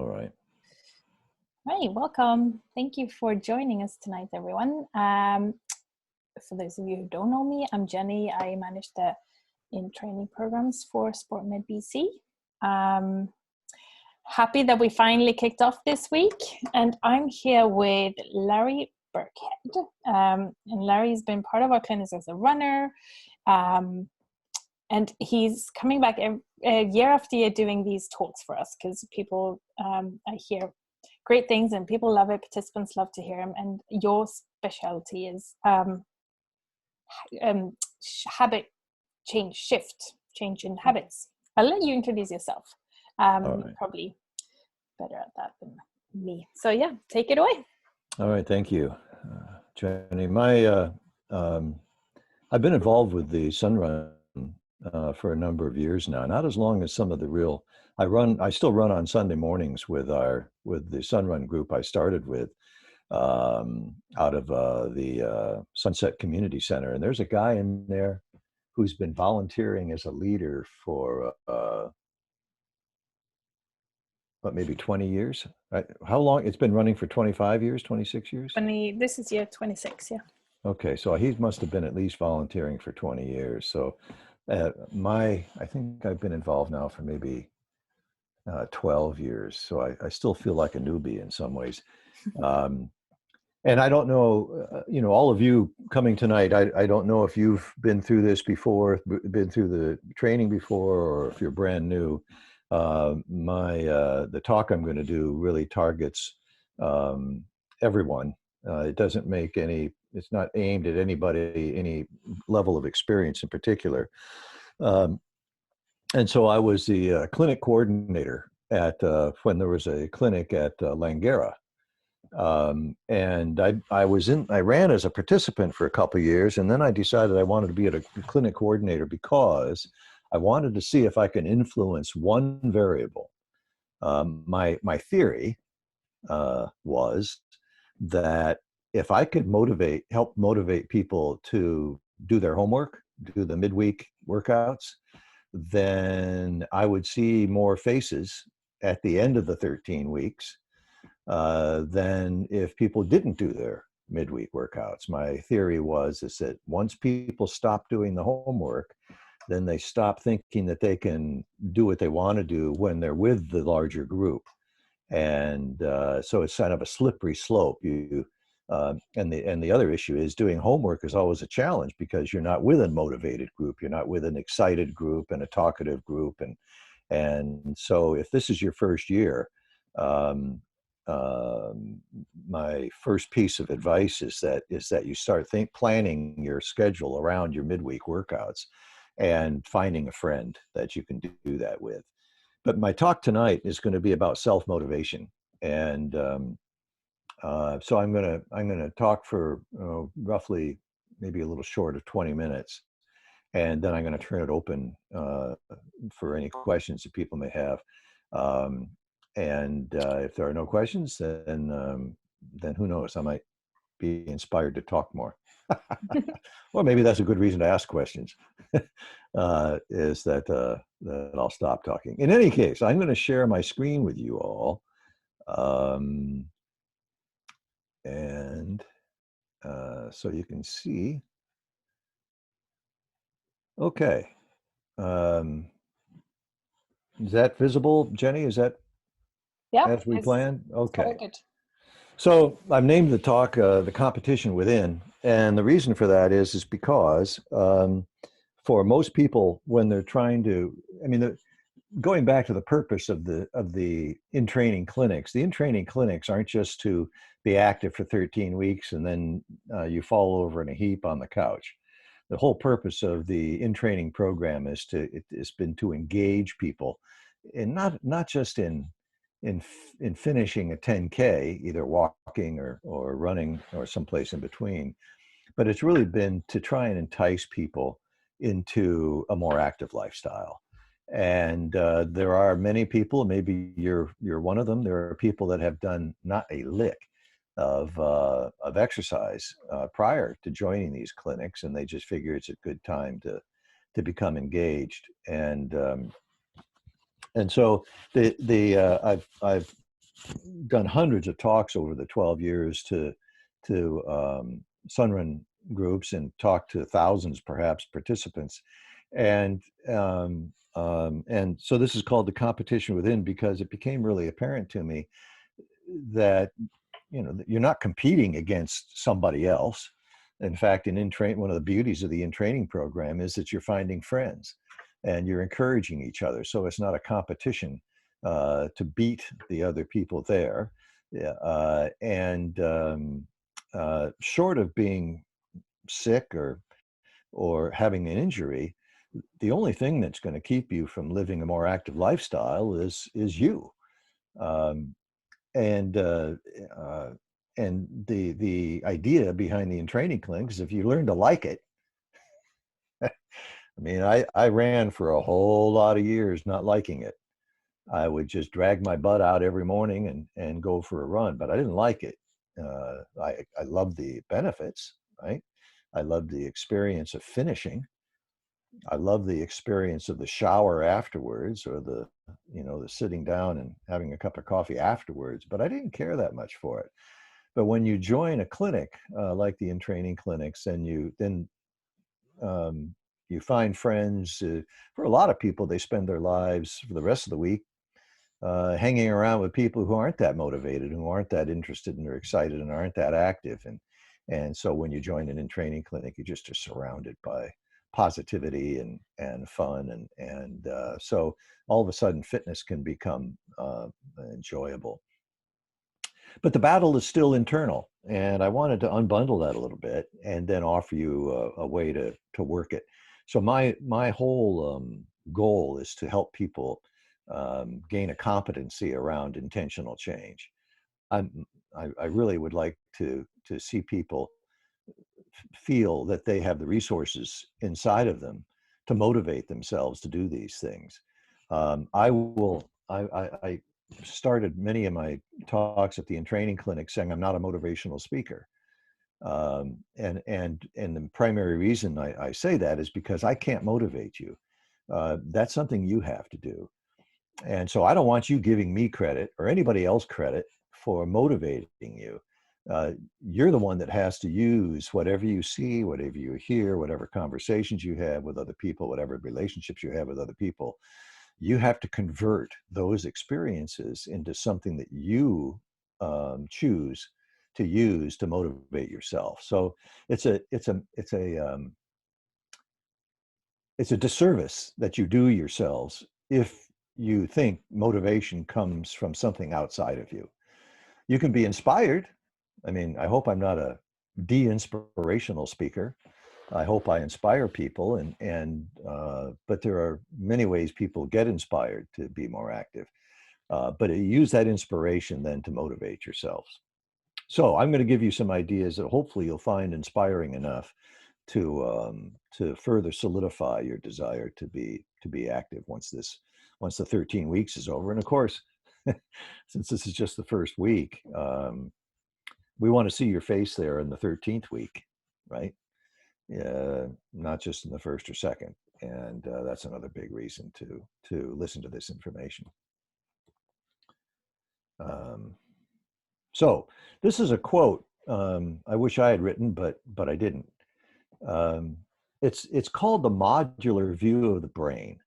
All right. Hi, welcome. Thank you for joining us tonight, everyone. For those of you who don't know me, I'm Jenny. I manage the in-training programs for SportMed BC. Happy that we finally kicked off this week, and I'm here with Larry Birckhead. And Larry's been part of our clinics as a runner, and he's coming back year after year doing these talks for us because people, I hear great things and people love it. Participants love to hear him. And your specialty is habit change in habits. I'll let you introduce yourself. Right. You're probably better at that than me. So yeah, take it away. All right. Thank you, Jenny. I've been involved with the Sun Run for a number of years now. Not as long as some of the real. I still run on Sunday mornings with the Sun Run group I started with out of the Sunset Community Center. And there's a guy in there who's been volunteering as a leader for maybe 20 years. Right? How long? It's been running for 25 years, 26 years? This is year 26, yeah. Okay, so he must have been at least volunteering for 20 years. So I think I've been involved now for maybe 12 years. So I still feel like a newbie in some ways. And I don't know, all of you coming tonight, I don't know if you've been through this before, been through the training before, or if you're brand new. The talk I'm going to do really targets everyone. It doesn't make it's not aimed at anybody, any level of experience in particular. And so I was the clinic coordinator when there was a clinic at Langara. And I ran as a participant for a couple of years, and then I decided I wanted to be a clinic coordinator because I wanted to see if I can influence one variable. My theory was that if I could help motivate people to do their homework, do the midweek workouts, then I would see more faces at the end of the 13 weeks than if people didn't do their midweek workouts. My theory is that once people stop doing the homework, then they stop thinking that they can do what they want to do when they're with the larger group. And so it's kind of a slippery slope. And the other issue is doing homework is always a challenge because you're not with a motivated group, you're not with an excited group and a talkative group, and so if this is your first year, my first piece of advice is that you start planning your schedule around your midweek workouts and finding a friend that you can do that with. But my talk tonight is going to be about self-motivation, and so I'm going to talk for roughly maybe a little short of 20 minutes, and then I'm going to turn it open for any questions that people may have. And if there are no questions, then who knows? I might be inspired to talk more. Or maybe that's a good reason to ask questions. Is that I'll stop talking. In any case, I'm going to share my screen with you all. And so you can see. Okay. Is that visible, Jenny? Is that as we planned? Okay. Very good. So I've named the talk The Competition Within. And the reason for that is because for most people, when they're trying to, going back to the purpose of the in-training clinics, the in-training clinics aren't just to be active for 13 weeks and then you fall over in a heap on the couch. The whole purpose of the in-training program it's been to engage people, and not just in finishing a 10K, either walking or running or someplace in between, but it's really been to try and entice people into a more active lifestyle. And there are many people, maybe you're one of them, there are people that have done not a lick of exercise prior to joining these clinics, and they just figure it's a good time to become engaged. And so I've done hundreds of talks over the 12 years to Sunrun groups and talked to thousands, perhaps, participants. And so this is called the competition within, because it became really apparent to me that, you know, you're not competing against somebody else. In fact, one of the beauties of the in-training program is that you're finding friends and you're encouraging each other. So it's not a competition to beat the other people there. Yeah, short of being sick or having an injury, the only thing that's going to keep you from living a more active lifestyle is you. Um, and uh, uh, and the idea behind the in-training clinic is if you learn to like it. I mean, I ran for a whole lot of years not liking it. I would just drag my butt out every morning and go for a run, but I didn't like it. I loved the benefits, right? I loved the experience of finishing. I love the experience of the shower afterwards, or the sitting down and having a cup of coffee afterwards, but I didn't care that much for it. But when you join a clinic like the in-training clinics, and um, you find friends. For a lot of people, they spend their lives for the rest of the week hanging around with people who aren't that motivated, who aren't that interested and are excited and aren't that active. And so when you join an in-training clinic, you just are surrounded by positivity and fun. So all of a sudden fitness can become enjoyable. But the battle is still internal. And I wanted to unbundle that a little bit and then offer you a way to work it. So my whole goal is to help people gain a competency around intentional change. I'm, I really would like to see people feel that they have the resources inside of them to motivate themselves to do these things. I started many of my talks at the in-training clinic saying I'm not a motivational speaker. And the primary reason I say that is because I can't motivate you. That's something you have to do. And so I don't want you giving me credit or anybody else credit for motivating you. You're the one that has to use whatever you see, whatever you hear, whatever conversations you have with other people, whatever relationships you have with other people. You have to convert those experiences into something that you choose to use to motivate yourself. So it's a disservice that you do yourselves if you think motivation comes from something outside of you. You can be inspired. I mean, I hope I'm not a de-inspirational speaker. I hope I inspire people, but there are many ways people get inspired to be more active. But use that inspiration then to motivate yourselves. So I'm going to give you some ideas that hopefully you'll find inspiring enough to further solidify your desire to be active once the 13 weeks is over. And of course, since this is just the first week, we want to see your face there in the 13th week, right? Not just in the first or second. And that's another big reason to listen to this information. So this is a quote I wish I had written, but I didn't. Um, it's called the modular view of the brain.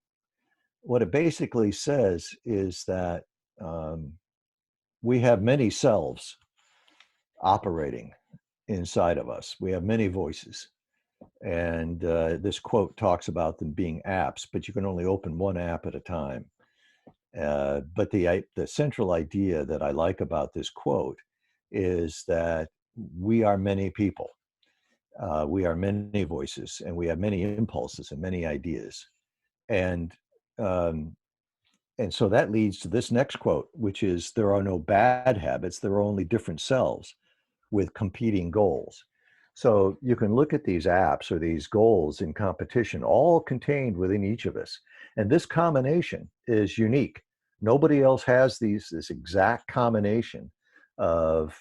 What it basically says is that we have many selves operating inside of us. We have many voices. And this quote talks about them being apps, but you can only open one app at a time. But the central idea that I like about this quote is that we are many people. We are many voices, and we have many impulses and many ideas. And um, and so that leads to this next quote, which is, there are no bad habits, there are only different selves with competing goals. So you can look at these apps or these goals in competition, all contained within each of us. And this combination is unique. Nobody else has this exact combination of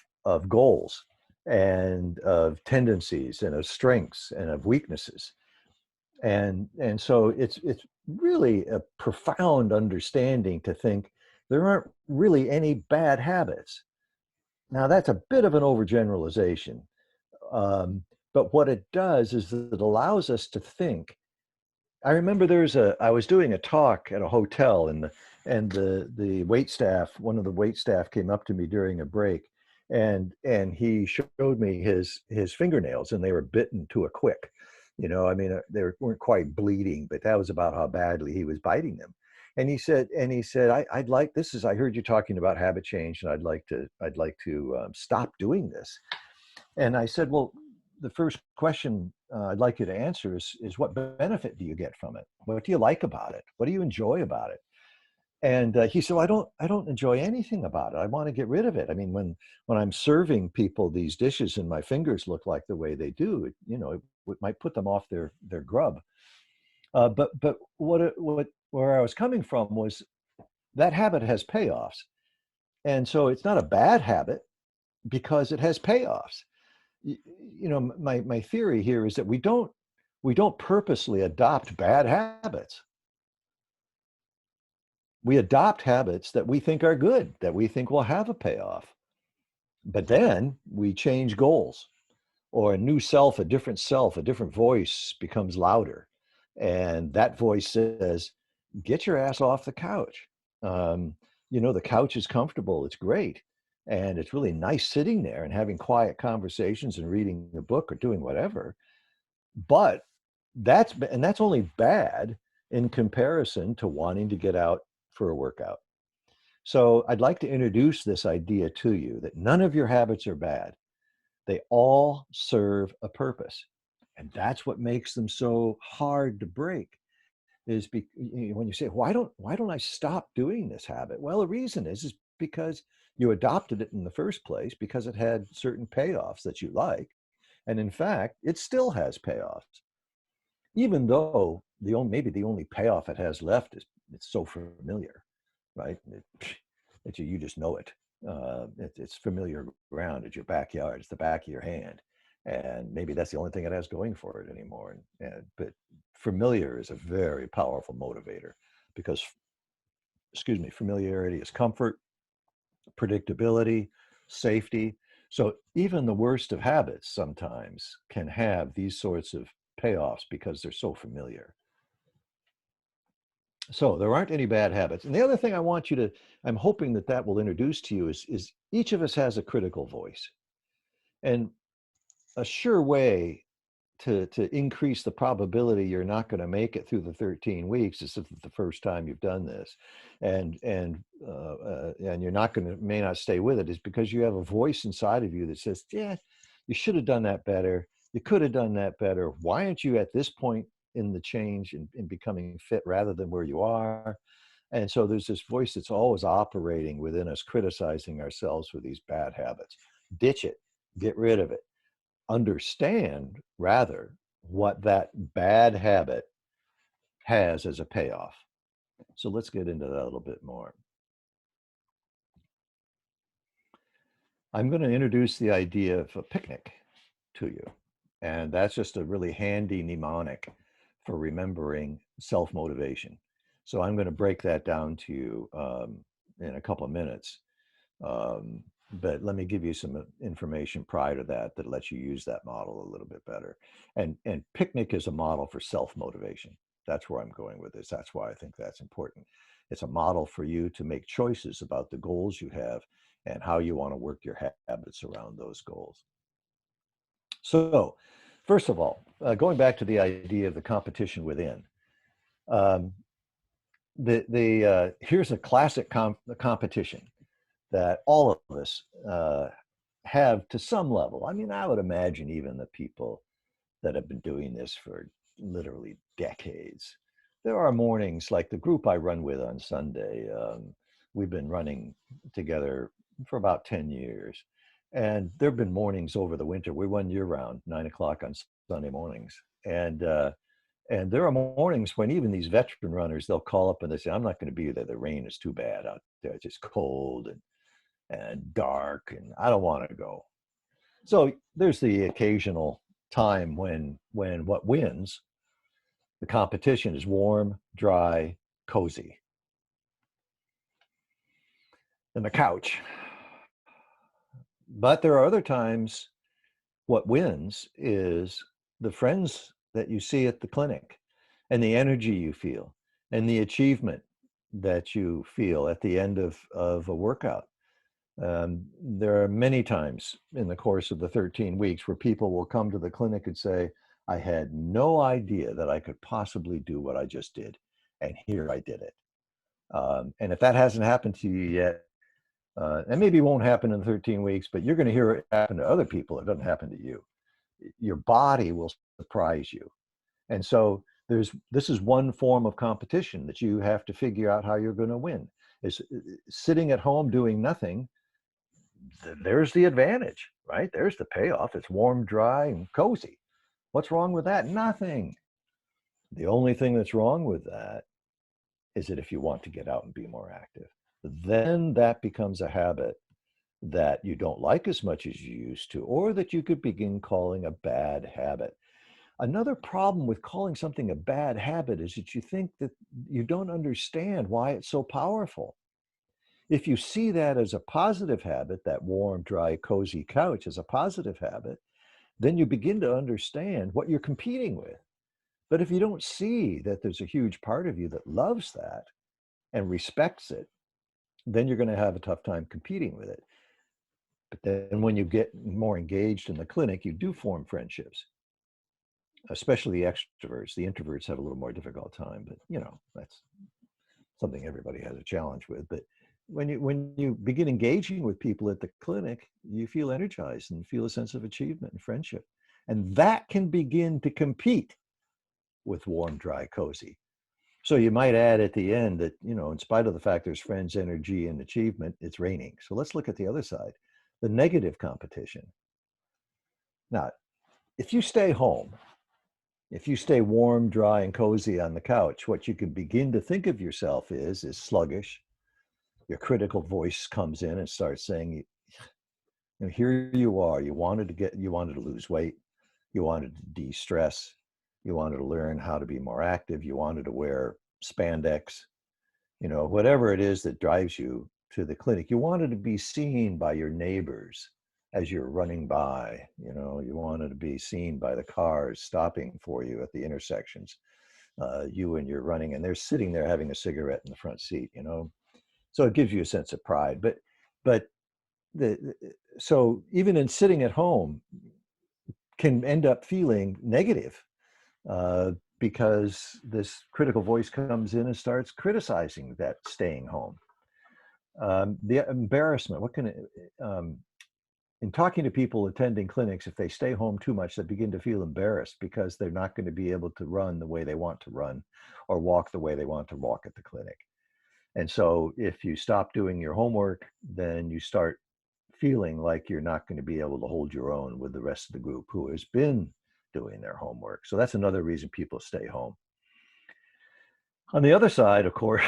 goals and of tendencies and of strengths and of weaknesses. And so it's really a profound understanding to think there aren't really any bad habits. Now, that's a bit of an overgeneralization. Um, but what it does is that it allows us to think. I remember I was doing a talk at a hotel, and the wait staff, one of the wait staff came up to me during a break, and he showed me his fingernails, and they were bitten to a quick. I mean, weren't quite bleeding, but that was about how badly he was biting them. And he said, I'd like, I heard you talking about habit change, and I'd like to stop doing this. And I said, well, the first question I'd like you to answer is what benefit do you get from it? What do you like about it? What do you enjoy about it? And he said, well, I don't enjoy anything about it. I want to get rid of it. I mean, when I'm serving people these dishes and my fingers look like the way they do, it might put them off their grub. But where I was coming from was that habit has payoffs. And so it's not a bad habit because it has payoffs. My theory here is that we don't purposely adopt bad habits. We adopt habits that we think are good, that we think will have a payoff. But then we change goals, or a different a different voice becomes louder. And that voice says, get your ass off the couch. Um, the couch is comfortable, it's great. And it's really nice sitting there and having quiet conversations and reading a book or doing whatever. But that's only bad in comparison to wanting to get out for a workout. So I'd like to introduce this idea to you that none of your habits are bad. They all serve a purpose. And that's what makes them so hard to break when you say, why don't I stop doing this habit? Well, the reason is because you adopted it in the first place because it had certain payoffs that you like. And in fact, it still has payoffs, even though maybe the only payoff it has left is it's so familiar, right? You just know it. It's familiar ground. It's your backyard. It's the back of your hand, and maybe that's the only thing it has going for it anymore. But familiar is a very powerful motivator because, excuse me, familiarity is comfort, predictability, safety. So even the worst of habits sometimes can have these sorts of payoffs because they're so familiar. So there aren't any bad habits. And the other thing I'm hoping that will introduce to you is each of us has a critical voice. And a sure way to increase the probability you're not going to make it through the 13 weeks is if it's the first time you've done this, and you're may not stay with it, is because you have a voice inside of you that says, yeah, you should have done that better. You could have done that better. Why aren't you at this point in the change and in becoming fit rather than where you are? And so there's this voice that's always operating within us, criticizing ourselves for these bad habits. Ditch it, get rid of it. Understand rather what that bad habit has as a payoff. So let's get into that a little bit more. I'm going to introduce the idea of a picnic to you. And that's just a really handy mnemonic for remembering self-motivation. So I'm going to break that down to you in a couple of minutes. But let me give you some information prior to that lets you use that model a little bit better. And picnic is a model for self-motivation. That's where I'm going with this. That's why I think that's important. It's a model for you to make choices about the goals you have and how you want to work your habits around those goals. So, first of all, going back to the idea of the competition within, um, here's a classic competition that all of us have to some level. I mean, I would imagine even the people that have been doing this for literally decades. There are mornings like the group I run with on Sunday. We've been running together for about 10 years. And there have been mornings over the winter. We run year round, 9 o'clock on Sunday mornings. And there are mornings when even these veteran runners, they'll call up and they say, I'm not going to be there. The rain is too bad out there. It's just cold and dark, and I don't want to go. So there's the occasional time when what wins the competition is warm, dry, cozy. and the couch. But there are other times what wins is the friends that you see at the clinic and the energy you feel and the achievement that you feel at the end of a workout. There are many times in the course of the 13 weeks where people will come to the clinic and say, I had no idea that I could possibly do what I just did. And here I did it. And if that hasn't happened to you yet, and maybe it won't happen in 13 weeks, but you're going to hear it happen to other people. It doesn't happen to you. Your body will surprise you. And so this is one form of competition that you have to figure out how you're going to win. Is sitting at home doing nothing. There's the advantage, right? There's the payoff. It's warm, dry, and cozy. What's wrong with that? Nothing. The only thing that's wrong with that is that if you want to get out and be more active, then that becomes a habit that you don't like as much as you used to, or that you could begin calling a bad habit. Another problem with calling something a bad habit is that you think that you don't understand why it's so powerful. If you see that as a positive habit, that warm, dry, cozy couch as a positive habit, then you begin to understand what you're competing with. But if you don't see that there's a huge part of you that loves that and respects it, then you're going to have a tough time competing with it. But then when you get more engaged in the clinic, you do form friendships, especially the extroverts. The introverts have a little more difficult time, but that's something everybody has a challenge with. But when you begin engaging with people at the clinic, you feel energized and feel a sense of achievement and friendship. And that can begin to compete with warm, dry, cozy. So you might add at the end that, in spite of the fact there's friends, energy, and achievement, it's raining. So let's look at the other side, the negative competition. Now, if you stay home, if you stay warm, dry, and cozy on the couch, what you can begin to think of yourself is sluggish. Your critical voice comes in and starts saying, here you are, you wanted to lose weight, you wanted to de-stress, you wanted to learn how to be more active, you wanted to wear spandex, whatever it is that drives you to the clinic. You wanted to be seen by your neighbors as you're running by, you wanted to be seen by the cars stopping for you at the intersections, you and you're running, and they're sitting there having a cigarette in the front seat, So it gives you a sense of pride. But so even in sitting at home can end up feeling negative, because this critical voice comes in and starts criticizing that staying home. The embarrassment, in talking to people attending clinics, if they stay home too much, they begin to feel embarrassed because they're not going to be able to run the way they want to run or walk the way they want to walk at the clinic. And so if you stop doing your homework, then you start feeling like you're not going to be able to hold your own with the rest of the group who has been doing their homework. So that's another reason people stay home. On the other side, of course,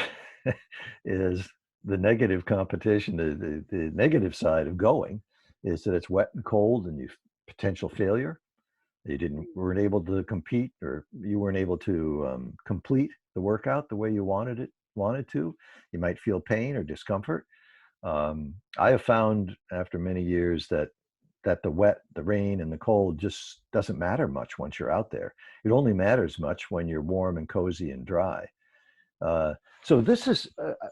is the negative competition. The negative side of going is that it's wet and cold and you potential failure. You weren't able to compete, or you weren't able to complete the workout the way you wanted to. You might feel pain or discomfort. I have found after many years that the wet, the rain, and the cold just doesn't matter much once you're out there. It only matters much when you're warm and cozy and dry. So this is,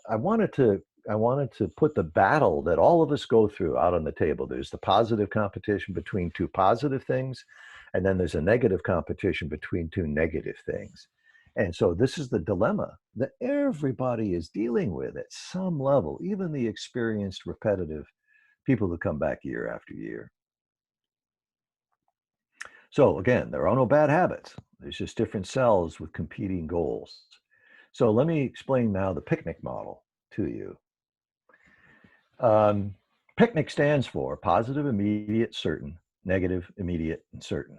I wanted to put the battle that all of us go through out on the table. There's the positive competition between two positive things, and then there's a negative competition between two negative things. And so this is the dilemma that everybody is dealing with at some level, even the experienced, repetitive people who come back year after year. So again, there are no bad habits. There's just different cells with competing goals. So let me explain now the picnic model to you. PICNIC stands for positive, immediate, certain, negative, immediate, and certain.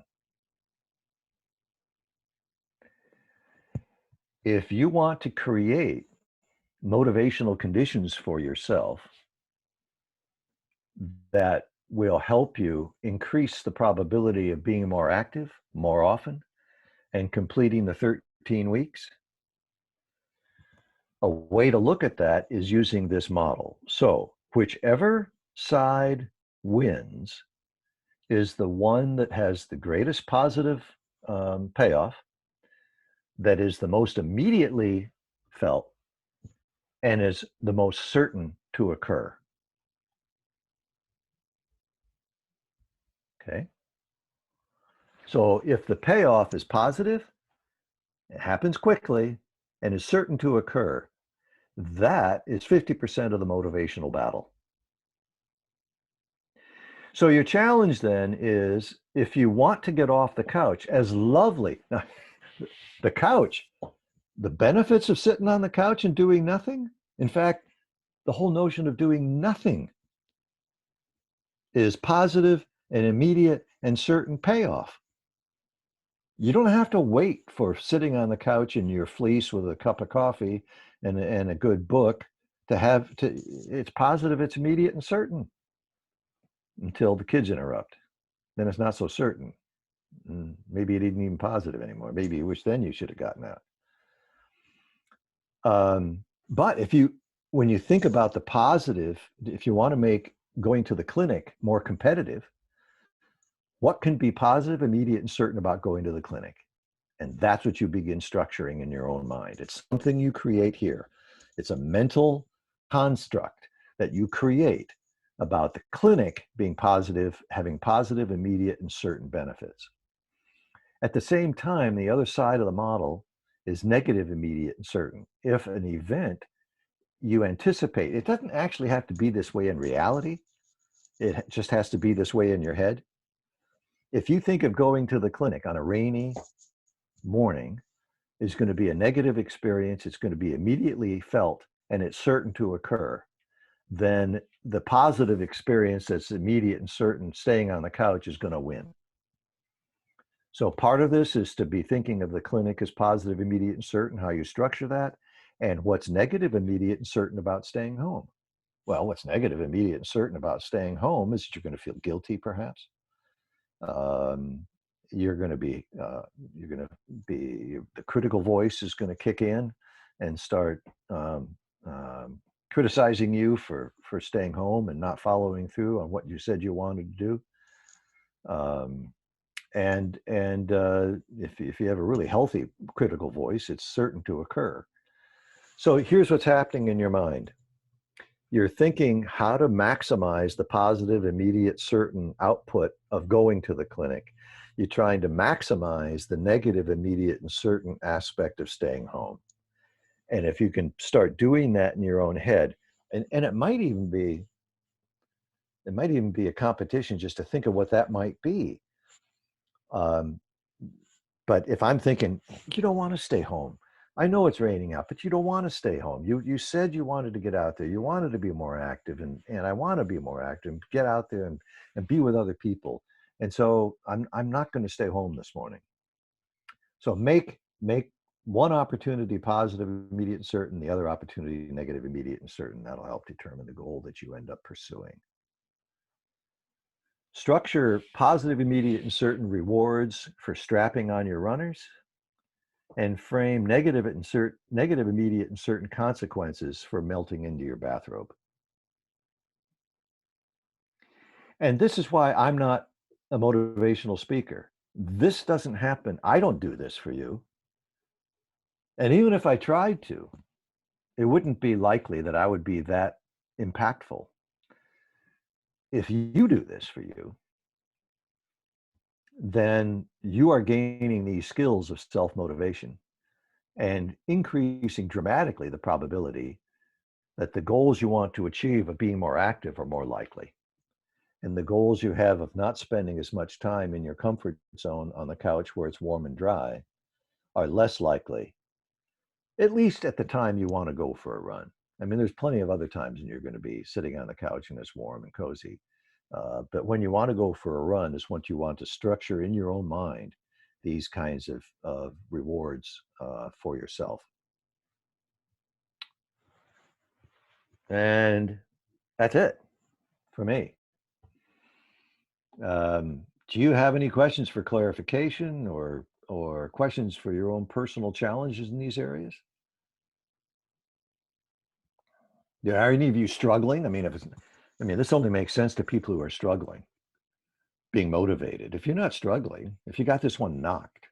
If you want to create motivational conditions for yourself that will help you increase the probability of being more active more often and completing the 13 weeks, a way to look at that is using this model. So whichever side wins is the one that has the greatest positive payoff, that is the most immediately felt, and is the most certain to occur. Okay. So if the payoff is positive, it happens quickly, and is certain to occur, that is 50% of the motivational battle. So your challenge then is, if you want to get off the couch, as lovely, the couch, the benefits of sitting on the couch and doing nothing, in fact, the whole notion of doing nothing is positive and immediate and certain payoff. You don't have to wait for sitting on the couch in your fleece with a cup of coffee and a good book it's positive, it's immediate and certain, until the kids interrupt. Then it's not so certain. Maybe it isn't even positive anymore. Maybe you wish then you should have gotten out. But when you think about the positive, if you want to make going to the clinic more competitive, what can be positive, immediate, and certain about going to the clinic? And that's what you begin structuring in your own mind. It's something you create here. It's a mental construct that you create about the clinic being positive, having positive, immediate, and certain benefits. At the same time, the other side of the model is negative, immediate, and certain. If an event you anticipate, it doesn't actually have to be this way in reality. It just has to be this way in your head. If you think of going to the clinic on a rainy morning is going to be a negative experience, it's going to be immediately felt, and it's certain to occur, then the positive experience that's immediate and certain, staying on the couch, is going to win. So part of this is to be thinking of the clinic as positive, immediate, and certain, how you structure that, and what's negative, immediate, and certain about staying home. Well, what's negative, immediate, and certain about staying home is that you're going to feel guilty, perhaps. You're going to be, the critical voice is going to kick in and start criticizing you for staying home and not following through on what you said you wanted to do. If you have a really healthy critical voice, it's certain to occur. So here's what's happening in your mind. You're thinking how to maximize the positive, immediate, certain output of going to the clinic. You're trying to maximize the negative, immediate, and certain aspect of staying home. And if you can start doing that in your own head, and it might even be a competition just to think of what that might be. But if I'm thinking, you don't want to stay home. I know it's raining out, but you don't want to stay home. You said you wanted to get out there. You wanted to be more active, and I want to be more active and get out there and be with other people. And so I'm not going to stay home this morning. So make one opportunity positive, immediate, and certain, the other opportunity negative, immediate, and certain. That'll help determine the goal that you end up pursuing. Structure positive, immediate, and certain rewards for strapping on your runners, and frame negative, immediate, and certain consequences for melting into your bathrobe. And this is why I'm not a motivational speaker. This doesn't happen. I don't do this for you. And even if I tried to, it wouldn't be likely that I would be that impactful. If you do this for you, then you are gaining these skills of self-motivation and increasing dramatically the probability that the goals you want to achieve of being more active are more likely. And the goals you have of not spending as much time in your comfort zone on the couch where it's warm and dry are less likely, at least at the time you want to go for a run. I mean, there's plenty of other times when you're going to be sitting on the couch and it's warm and cozy. But when you want to go for a run is when you want to structure in your own mind these kinds of rewards for yourself. And that's it for me. Do you have any questions for clarification or questions for your own personal challenges in these areas? Yeah, are any of you struggling? I mean, this only makes sense to people who are struggling, being motivated. If you're not struggling, if you got this one knocked,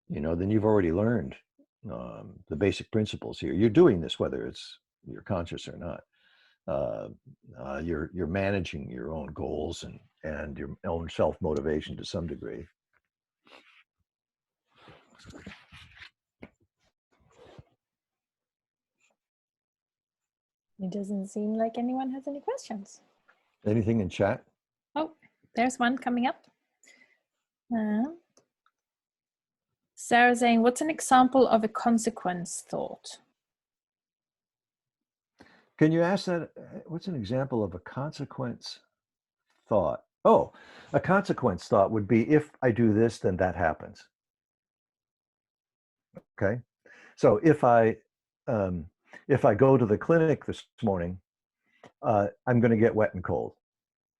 then you've already learned the basic principles here. You're doing this whether you're conscious or not. You're managing your own goals and your own self-motivation to some degree. It doesn't seem like anyone has any questions. Anything in chat? Oh, there's one coming up. Sarah saying, what's an example of a consequence thought? Can you ask that? What's an example of a consequence thought? Oh, a consequence thought would be, if I do this, then that happens. Okay. So if I go to the clinic this morning, I'm going to get wet and cold.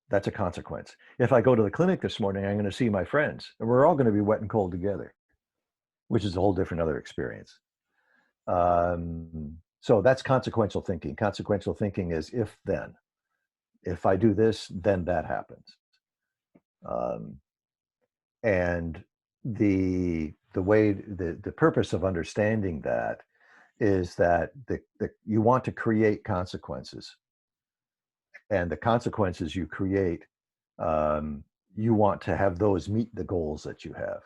That's a consequence. If I go to the clinic this morning, I'm going to see my friends, and we're all going to be wet and cold together, which is a whole different other experience. So that's consequential thinking. Consequential thinking is if then. If I do this, then that happens. And the purpose of understanding that is that you want to create consequences, and the consequences you create, you want to have those meet the goals that you have.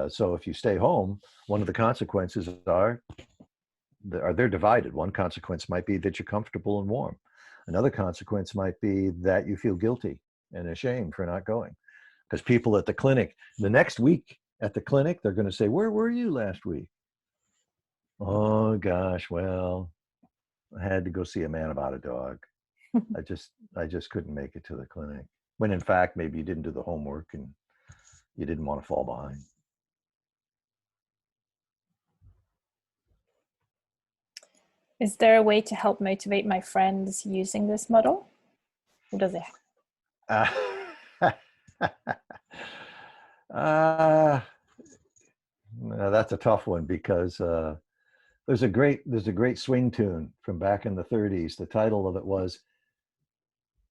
So if you stay home, one of the consequences they're divided. One consequence might be that you're comfortable and warm. Another consequence might be that you feel guilty and ashamed for not going. Because people at the clinic, the next week at the clinic, they're going to say, where were you last week? Oh gosh, well, I had to go see a man about a dog. I just couldn't make it to the clinic. When in fact, maybe you didn't do the homework and you didn't want to fall behind. Is there a way to help motivate my friends using this model? Or does it? No, that's a tough one, because there's a great swing tune from back in the 30s. The title of it was,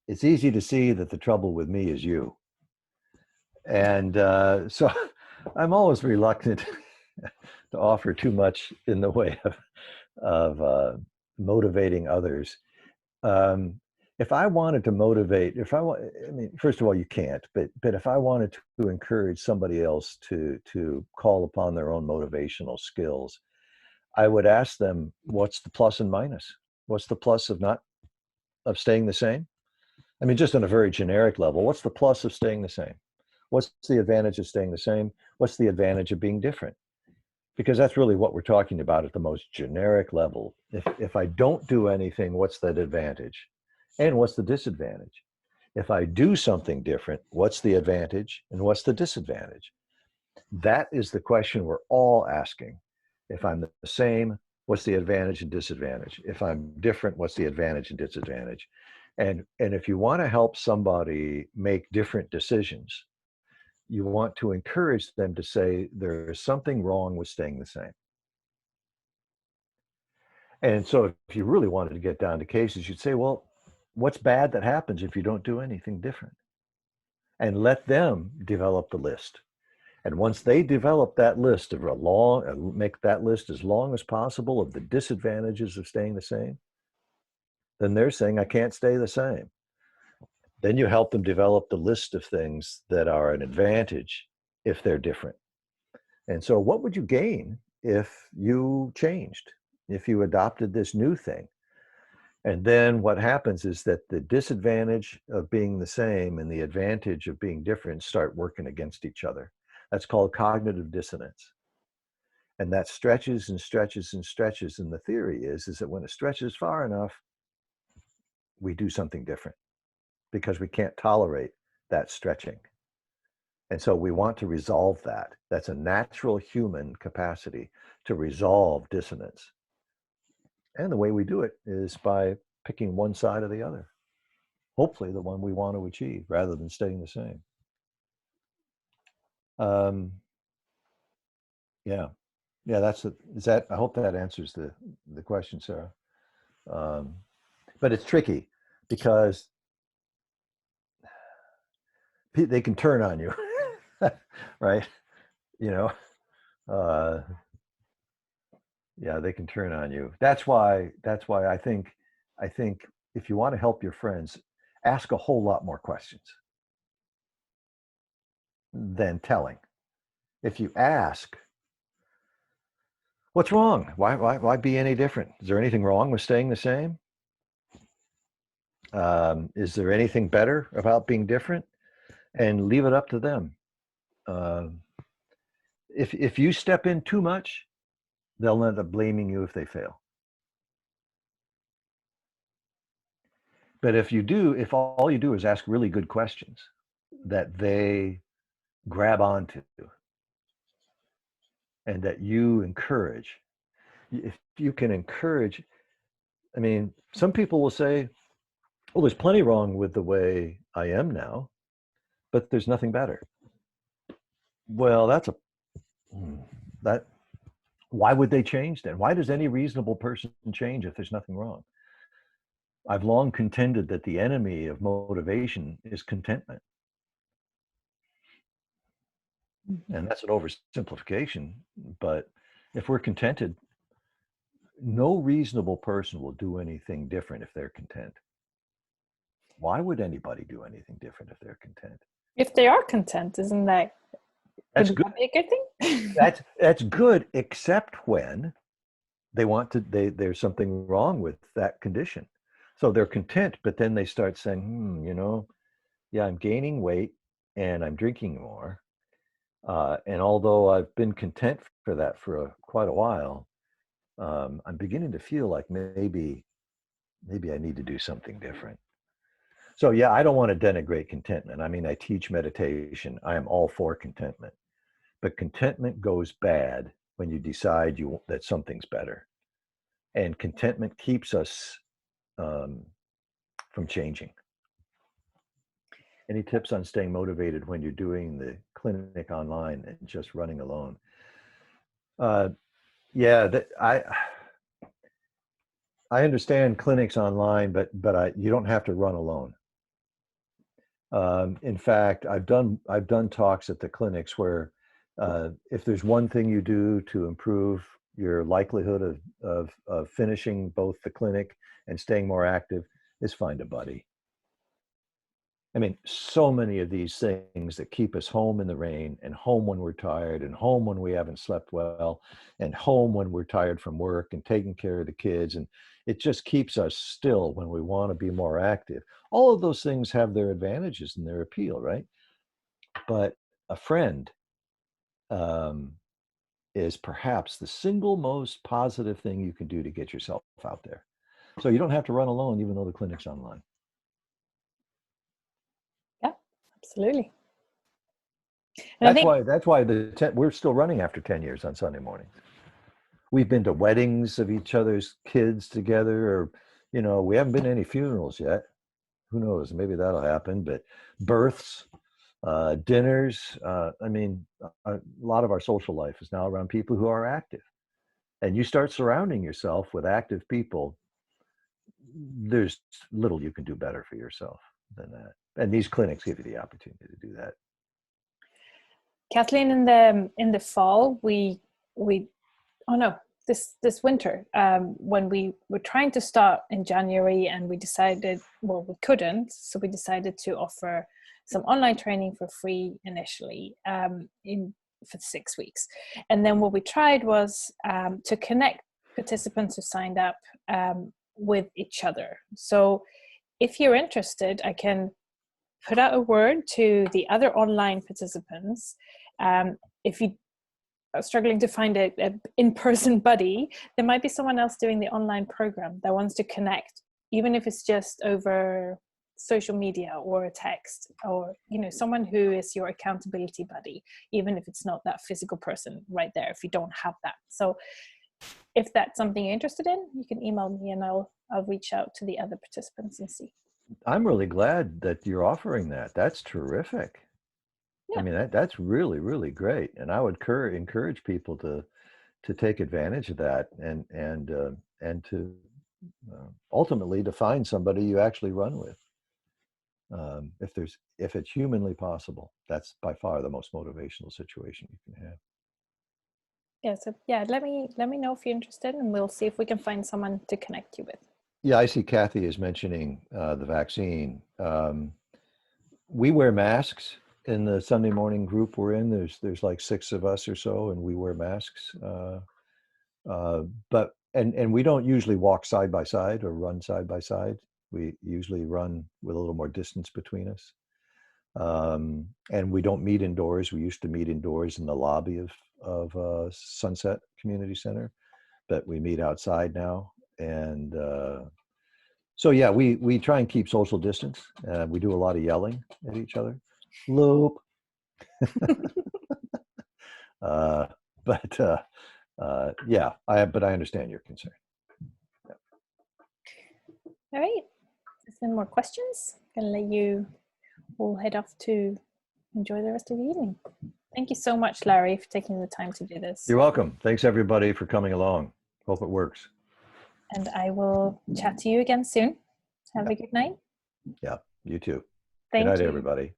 "It's easy to see that the trouble with me is you." And so I'm always reluctant to offer too much in the way of motivating others. If I wanted to motivate, first of all, you can't, but if I wanted to encourage somebody else to call upon their own motivational skills, I would ask them, what's the plus and minus? What's the plus of staying the same? I mean, just on a very generic level, what's the plus of staying the same? What's the advantage of staying the same? What's the advantage of being different? Because that's really what we're talking about at the most generic level. If I don't do anything, what's that advantage? And what's the disadvantage? If I do something different, what's the advantage and what's the disadvantage? That is the question we're all asking. If I'm the same, what's the advantage and disadvantage? If I'm different, what's the advantage and disadvantage? And if you want to help somebody make different decisions, you want to encourage them to say, there is something wrong with staying the same. And so if you really wanted to get down to cases, you'd say, well, what's bad that happens if you don't do anything different? And let them develop the list. And once they develop that list make that list as long as possible of the disadvantages of staying the same, then they're saying, I can't stay the same. Then you help them develop the list of things that are an advantage if they're different. And so what would you gain if you changed, if you adopted this new thing? And then what happens is that the disadvantage of being the same and the advantage of being different start working against each other. That's called cognitive dissonance. And that stretches and stretches and stretches. And the theory is that when it stretches far enough, we do something different because we can't tolerate that stretching. And so we want to resolve that. That's a natural human capacity to resolve dissonance. And the way we do it is by picking one side or the other. Hopefully the one we want to achieve rather than staying the same. Yeah. Yeah, is that, I hope that answers the question, Sarah. Um, but it's tricky because they can turn on you, right? You know, uh, yeah, they can turn on you. That's why I think if you want to help your friends, ask a whole lot more questions than telling. If you ask, what's wrong? Why be any different? Is there anything wrong with staying the same? Is there anything better about being different? And leave it up to them. Um, if you step in too much, they'll end up blaming you if they fail. But if all you do is ask really good questions that they grab onto and that you encourage, if you can encourage, I mean, some people will say, well, there's plenty wrong with the way I am now, but there's nothing better. Well, that, why would they change then? Why does any reasonable person change if there's nothing wrong? I've long contended that the enemy of motivation is contentment. And that's an oversimplification, but if we're contented, no reasonable person will do anything different if they're content. Why would anybody do anything different if they're content? If they are content, isn't that That's could good. that be a good thing? That's good, except when there's something wrong with that condition. So they're content, but then they start saying, yeah, I'm gaining weight and I'm drinking more. And although I've been content for that for quite a while, I'm beginning to feel like maybe I need to do something different. So yeah, I don't want to denigrate contentment. I mean, I teach meditation. I am all for contentment, but contentment goes bad when you decide that something's better, and contentment keeps us from changing. Any tips on staying motivated when you're doing the clinic online and just running alone? Uh, yeah, I understand clinics online, but you don't have to run alone. In fact, I've done talks at the clinics where if there's one thing you do to improve your likelihood of finishing both the clinic and staying more active, is find a buddy. I mean, so many of these things that keep us home in the rain and home when we're tired and home when we haven't slept well and home when we're tired from work and taking care of the kids. And it just keeps us still when we want to be more active. All of those things have their advantages and their appeal, right? But a friend um, is perhaps the single most positive thing you can do to get yourself out there. So you don't have to run alone, even though the clinic's online. Yeah, absolutely. And I think That's why we're still running after 10 years on Sunday mornings. We've been to weddings of each other's kids together, or we haven't been to any funerals yet. Who knows? Maybe that'll happen. But births, dinners. I mean, a lot of our social life is now around people who are active. And you start surrounding yourself with active people, there's little you can do better for yourself than that. And these clinics give you the opportunity to do that. Kathleen, in the fall, we oh no, this winter, when we were trying to start in January, and we decided, well, we couldn't, so we decided to offer some online training for free initially, for 6 weeks. And then what we tried was to connect participants who signed up with each other. So if you're interested, I can put out a word to the other online participants. If you are struggling to find a in-person buddy, there might be someone else doing the online program that wants to connect, even if it's just over social media or a text, or someone who is your accountability buddy, even if it's not that physical person right there, if you don't have that. So if that's something you're interested in, you can email me and I'll reach out to the other participants and see. I'm really glad that you're offering that. That's terrific. Yeah. I mean, that's really, really great. And I would encourage people to take advantage of that, and to ultimately to find somebody you actually run with. If it's humanly possible, that's by far the most motivational situation you can have. Yeah, so yeah, let me know if you're interested, and we'll see if we can find someone to connect you with. Yeah, I see Kathy is mentioning the vaccine. We wear masks in the Sunday morning group we're in. There's like 6 of us or so, and we wear masks. But we don't usually walk side by side or run side by side. We usually run with a little more distance between us. And we don't meet indoors. We used to meet indoors in the lobby of Sunset Community Center, but we meet outside now. And so yeah, we try and keep social distance. We do a lot of yelling at each other. Loop. But yeah, but I understand your concern. Yeah. All right. Is there more questions? I'm gonna let you all head off to enjoy the rest of the evening. Thank you so much, Larry, for taking the time to do this. You're welcome. Thanks everybody for coming along. Hope it works. And I will chat to you again soon. Have a good night. Yeah, you too. Thank Good night, you. everybody.